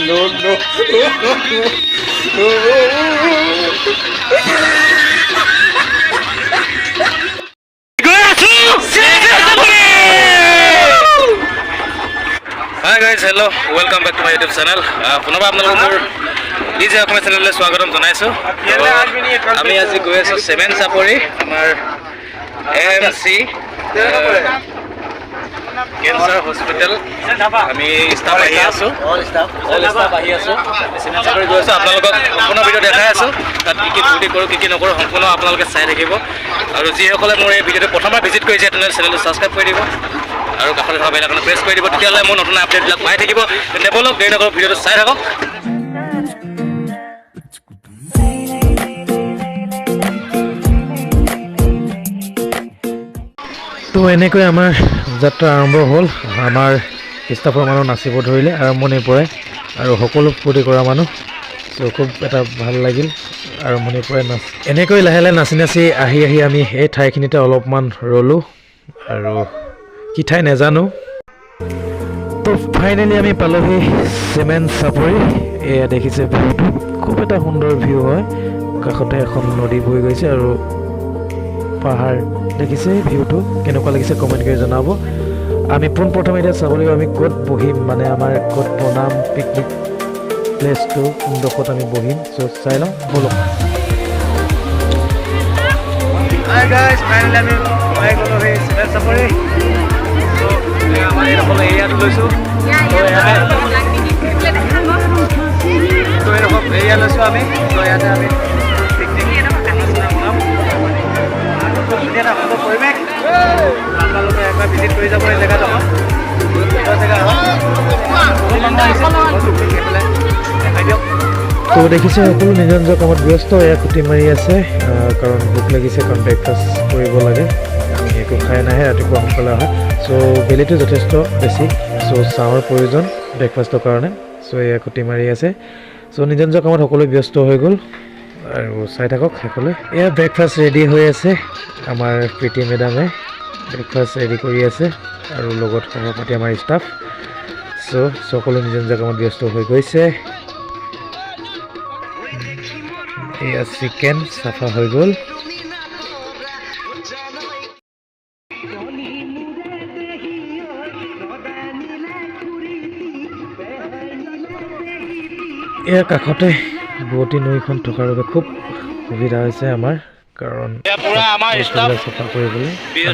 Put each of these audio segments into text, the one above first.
no, no. Hi guys, hello, welcome back to my YouTube channel. পুনৰবাৰ আপোনালোকক মোৰ DJ অসমীয়া চেনেললৈ স্বাগতম জনাইছোঁ। আমি আজি গৈ আছোঁ চেমেন চাপৰি আমাৰ AMC কেঞ্চাৰ হস্পিটেল। আমি ষ্টাফ আহি আছোঁ, অল ষ্টাফ আহি আছোঁ। চেমেন চাপৰি গৈ আছোঁ, আপোনালোকক সম্পূৰ্ণ ভিডিঅ' দেখাই আছোঁ। তাত কি কি ফূৰ্তি কৰোঁ, কি কি নকৰোঁ সম্পূৰ্ণ আপোনালোকে চাই থাকিব। আৰু যিসকলে মোৰ এই ভিডিঅ'টো প্ৰথমবাৰ ভিজিট কৰিছে তেনেহ'লে চেনেলটো ছাবস্ক্ৰাইব কৰি দিব আৰু কাষতে থকা বেল আইকনটো প্ৰেছ কৰি দিব, তেতিয়াহ'লে মোৰ নতুন আপডেটবিলাক পাই থাকিব। তেন্তে বলক দেৰি নকৰক, ভিডিঅ'টো চাই থাকক। তো এনেকৈ আমাৰ যাত্ৰা আৰম্ভ হ'ল। আমাৰ ষ্টাফৰ মানুহ নাচিব ধৰিলে আৰম্ভণিৰ পৰাই, আৰু সকলো ফূৰ্তি কৰা মানুহ। চ' খুব এটা ভাল লাগিল আৰম্ভণিৰ পৰাই নাচ। এনেকৈ লাহে লাহে নাচি নাচি আহি আমি এই ঠাইখিনিতে অলপমান ৰ'লোঁ, আৰু কি ঠাই নাজানো। তো ফাইনেলি আমি পালোহি চেমেন চাপৰি। এয়া দেখিছে ভিউটো, খুব এটা সুন্দৰ ভিউ হয়। কাষতে এখন নদী বৈ গৈছে আৰু পাহাৰ দেখিছে। ভিউটো কেনেকুৱা লাগিছে কমেণ্ট কৰি জনাব। আমি পোনপ্ৰথমে এতিয়া চাব লাগিব আমি ক'ত বহিম, মানে আমাৰ ক'ত বনাম পিকনিক প্লেচটো, কোনডোখৰত আমি বহিম। চ' চাই লওঁ ব'লক। হাই গাইজ, ফাইনেলি আমি সোমাই গ'লোঁ সেই চেমেন চাপৰি। আমাৰ এইডোখৰ এৰিয়াটো লৈছোঁ, এইডোখৰ এৰিয়া লৈছোঁ আমি। ত' ইয়াতে আমি পিকনিক বনাম। ধুনীয়া এটা সুন্দৰ পৰিৱেশ, আপোনালোকে একবাৰ ভিজিট কৰি যাব এই জেগাডোখৰ। সুন্দৰ জেগা হয়, দেখাই দিয়ক। তো দেখিছে সকলো নিজৰ নিজৰ কামত ব্যস্ত। এয়া খুটি মাৰি আছে কাৰণ ভোক লাগিছে, কাৰণ ব্ৰেকফাষ্ট কৰিব লাগে। আমি একো খাই নাহে, ৰাতিপুৱা সোনকালে অহা। চ' বেলিটো যথেষ্ট বেছি, চ' চাহৰ প্ৰয়োজন ব্ৰেকফাষ্টৰ কাৰণে। চ' এয়া খুটি মাৰি আছে। চ' নিজৰ নিজৰ কামত সকলোৱে ব্যস্ত হৈ গ'ল, আৰু চাই থাকক শেষলৈ। এয়া ব্ৰেকফাষ্ট ৰেডি হৈ আছে, আমাৰ প্ৰীতি মেডামে ব্ৰেকফাষ্ট ৰেডি কৰি আছে, আৰু লগত সহপাঠী আমাৰ ষ্টাফ। চ' সকলো নিজৰ নিজৰ কামত ব্যস্ত হৈ গৈছে। এয়া চিকেন চাফা হৈ গ'ল। ইয়াৰ কাষতে বুৱতী নৈখন থকাৰ বাবে খুব সুবিধা হৈছে আমাৰ, কাৰণ চাফা কৰিবলৈ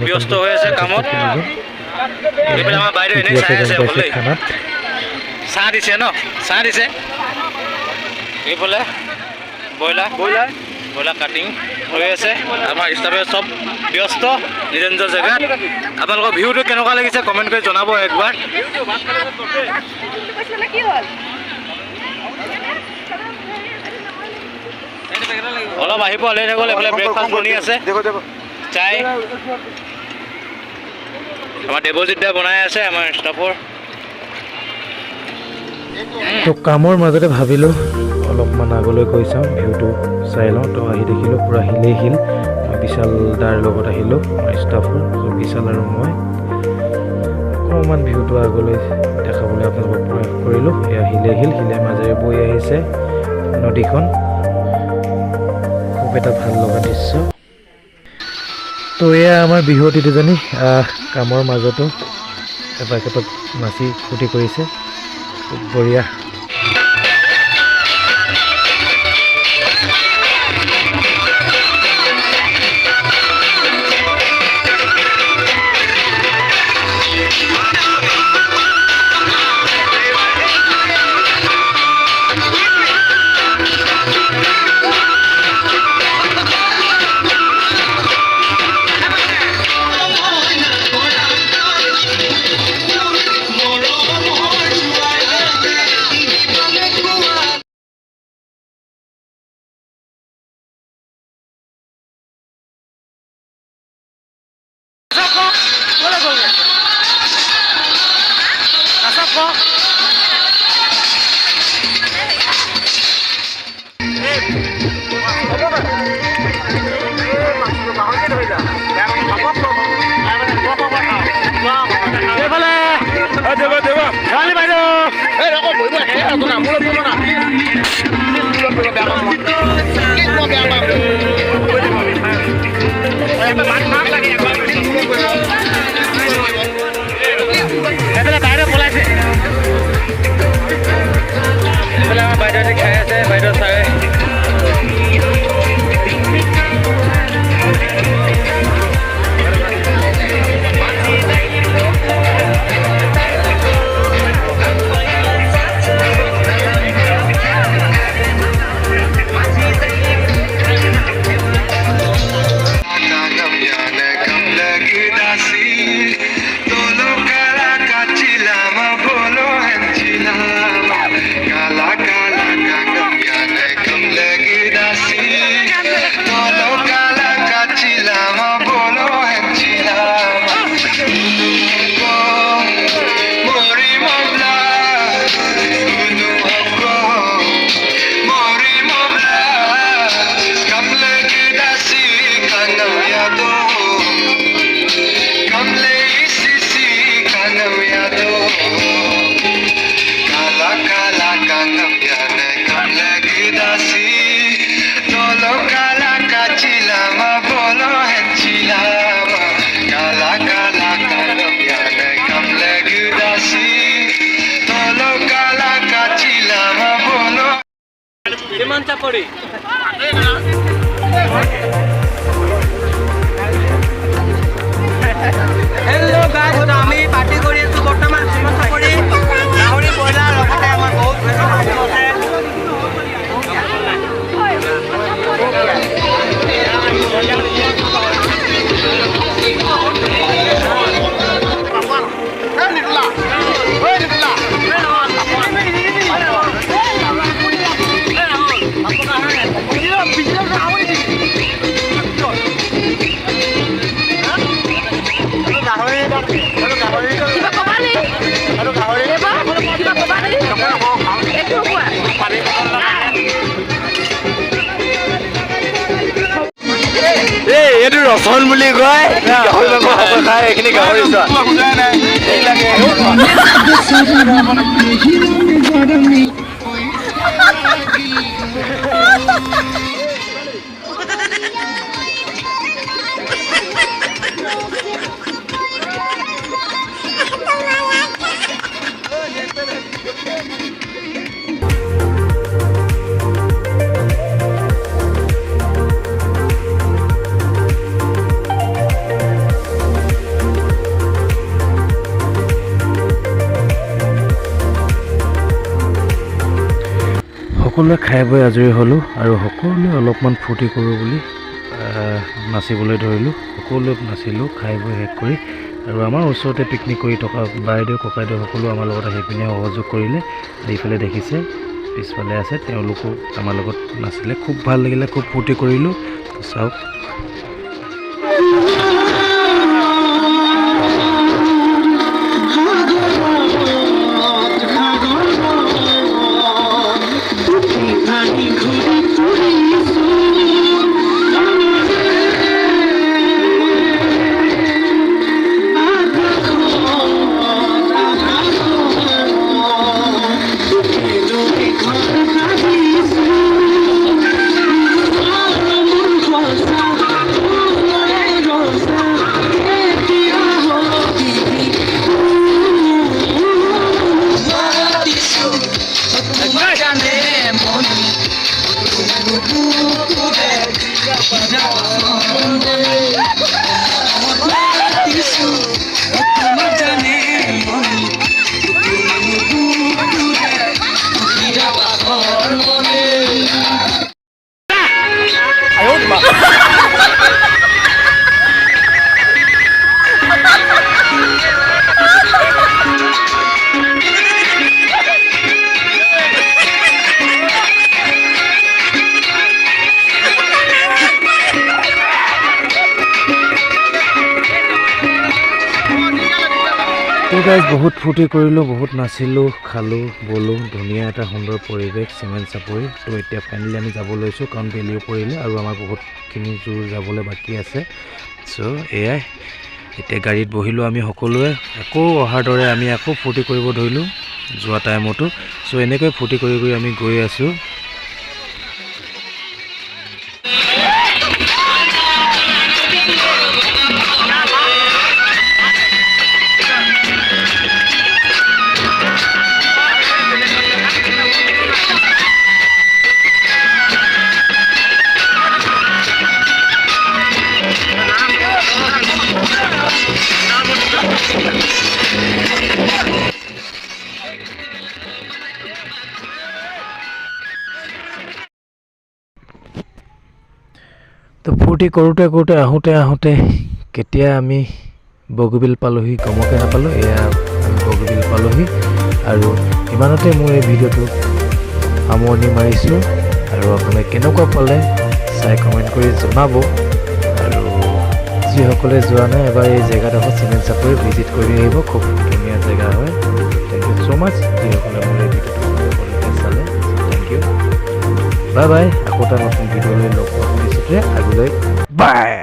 ব্যস্ত হৈ আছে কামত। খানাত চাহ দিছে ন, চাহ দিছে। এইফালে ব্ৰইলাৰ কাটিং হৈ আছে। আমাৰ ষ্টাফে চব ব্যস্ত নিজৰ নিজৰ জেগাত। আপোনালোকৰ ভিউটো কেনেকুৱা লাগিছে কমেণ্ট কৰি জনাব একবাৰ। অলপ আহিব, লেট হৈ গ'ল। এইফালে ব্ৰেকফাষ্ট বনি আছে, চাই। আমাৰ দেৱজিৎ দা বনাই আছে, আমাৰ ষ্টাফৰ। তো কামৰ মাজতে ভাবিলোঁ অলপমান আগলৈ গৈ চাওঁ, ভিউটো চাই লওঁ। তো আহি দেখিলোঁ পূৰা শিলেই শিল। মই বিশাল দাৰ লগত আহিলোঁ, আমাৰ ষ্টাফৰ। বিশাল আৰু মই অকণমান ভিউটো আগলৈ দেখাবলৈ আপোনালোকক প্ৰয়াস কৰিলোঁ। এয়া শিলেই শিল, শিলে মাজেৰে বৈ আহিছে নদীখন। খুব এটা ভাল লগা দৃশ্য। তো এয়া আমাৰ বিহুৱতী দুজনী কামৰ মাজতো এপাকত নাচি ফূৰ্তি কৰিছে, খুব বঢ়িয়া। এইফালে বাইদেউ পলাইছে এইফালে আমাৰ বাইদেউহঁতে খাই আছে বাইদেউ চাই চাপৰি হেল্ল' গাইজ আমি পাৰ্টি কৰি আছোঁ বৰ্তমান শ্ৰীমন্ত চাপৰি গাহৰি ব্ৰইলাৰ লগতে আমাৰ বহুত এইটো ৰচন বুলি কয় গাহৰি মাংস খাই এইখিনি গাহৰি সকলোৱে খাই বৈ আজৰি হ'লোঁ আৰু সকলোৱে অলপমান ফূৰ্তি কৰোঁ বুলি নাচিবলৈ ধৰিলোঁ সকলোৱে নাচিলোঁ খাই বৈ শেষ কৰি আৰু আমাৰ ওচৰতে পিকনিক কৰি থকা বাইদেউ ককাইদেউ সকলো আমাৰ লগত আহি পিনে সহযোগ কৰিলে এইফালে দেখিছে পিছফালে আছে তেওঁলোকো আমাৰ লগত নাচিলে খুব ভাল লাগিলে খুব ফূৰ্তি কৰিলোঁ চাওক গাইজ বহুত ফূৰ্তি কৰিলোঁ বহুত নাচিলোঁ খালোঁ বলোঁ ধুনীয়া এটা সুন্দৰ পৰিৱেশ চিমেণ্ট চাপৰি তো এতিয়া ফাইনেলি আমি যাব লৈছোঁ কাৰণ বেলিও পৰিলে আৰু আমাৰ বহুতখিনি জোৰ যাবলৈ বাকী আছে চ' এয়াই এতিয়া গাড়ীত বহিলোঁ আমি সকলোৱে আকৌ অহাৰ দৰে আমি আকৌ ফূৰ্তি কৰিব ধৰিলোঁ যোৱা টাইমতো চ' এনেকৈ ফূৰ্তি কৰি কৰি আমি গৈ আছোঁ তো ফূৰ্তি কৰোঁতে কৰোঁতে আহোঁতে কেতিয়া আমি বগীবিল পালোহি গমকে নাপালোঁ এয়া আমি বগীবিল পালোহি আৰু ইমানতে মোৰ এই ভিডিঅ'টো সামৰণি মাৰিছোঁ আৰু আপোনালোকে কেনেকুৱা পালে চাই কমেণ্ট কৰি জনাব আৰু যিসকলে যোৱা নাই এবাৰ এই জেগাডোখৰ চিমেণ্ট চাপৰি ভিজিট কৰি আহিব খুব ধুনীয়া জেগা হয় থেংক ইউ ছ' মাছ যিসকলে মোৰ এই ভিডিঅ'টো চালে থেংক ইউ বাই বাই আকৌ এটা নতুন ভিডিঅ'লৈ লগ পোৱাৰ পিছতে আগলৈ বাই